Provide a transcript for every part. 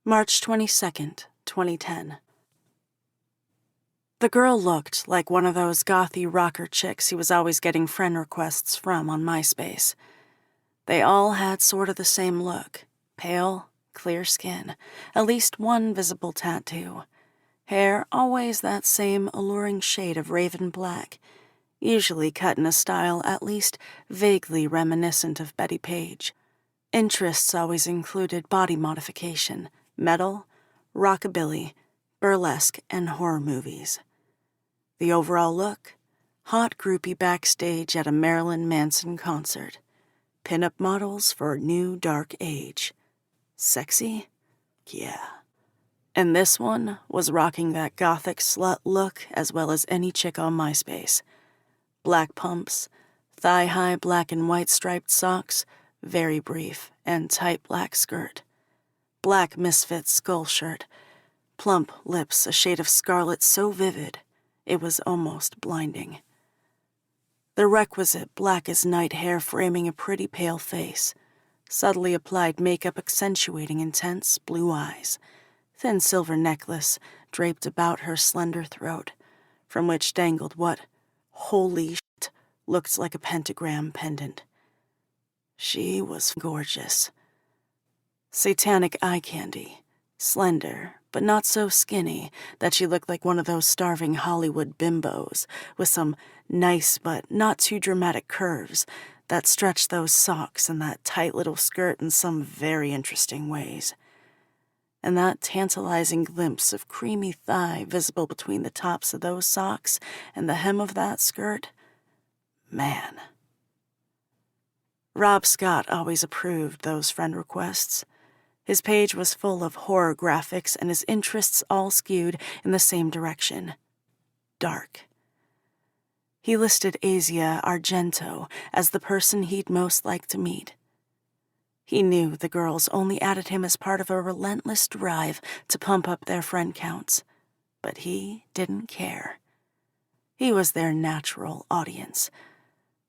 March 22nd, 2010. The girl looked like one of those gothy rocker chicks he was always getting friend requests from on MySpace. They all had sort of the same look: pale, clear skin, at least one visible tattoo. Hair always that same alluring shade of raven black, usually cut in a style at least vaguely reminiscent of Betty Page. Interests always included body modification, metal, rockabilly, burlesque, and horror movies. The overall look: hot groupie backstage at a Marilyn Manson concert. Pin-up models for a new dark age. Sexy? Yeah. And this one was rocking that gothic slut look as well as any chick on MySpace. Black pumps, thigh-high black and white striped socks, very brief, and tight black skirt. Black misfit skull shirt, plump lips a shade of scarlet so vivid it was almost blinding. The requisite black as night hair framing a pretty pale face, subtly applied makeup accentuating intense blue eyes, thin silver necklace draped about her slender throat, from which dangled what, holy shit, looked like a pentagram pendant. She was gorgeous. Satanic eye candy, slender, but not so skinny that she looked like one of those starving Hollywood bimbos with some nice but not too dramatic curves that stretched those socks and that tight little skirt in some very interesting ways. And that tantalizing glimpse of creamy thigh visible between the tops of those socks and the hem of that skirt. Man. Rob Scott always approved those friend requests. His page was full of horror graphics and his interests all skewed in the same direction: dark. He listed Asia Argento as the person he'd most like to meet. He knew the girls only added him as part of a relentless drive to pump up their friend counts, but he didn't care. He was their natural audience.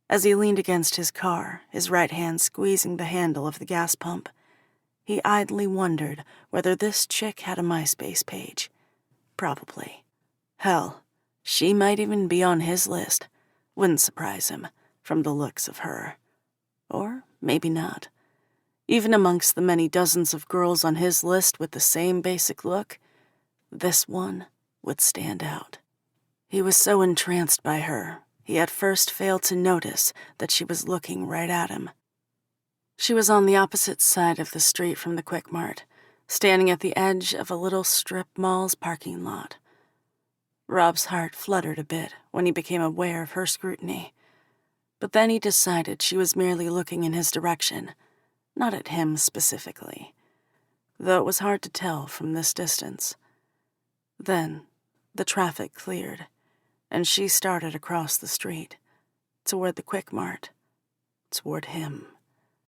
As he leaned against his car, his right hand squeezing the handle of the gas pump, he idly wondered whether this chick had a MySpace page. Probably. Hell, she might even be on his list. Wouldn't surprise him, from the looks of her. Or maybe not. Even amongst the many dozens of girls on his list with the same basic look, this one would stand out. He was so entranced by her, he at first failed to notice that she was looking right at him. She was on the opposite side of the street from the Quick Mart, standing at the edge of a little strip mall's parking lot. Rob's heart fluttered a bit when he became aware of her scrutiny, but then he decided she was merely looking in his direction, not at him specifically, though it was hard to tell from this distance. Then the traffic cleared, and she started across the street, toward the Quick Mart, toward him.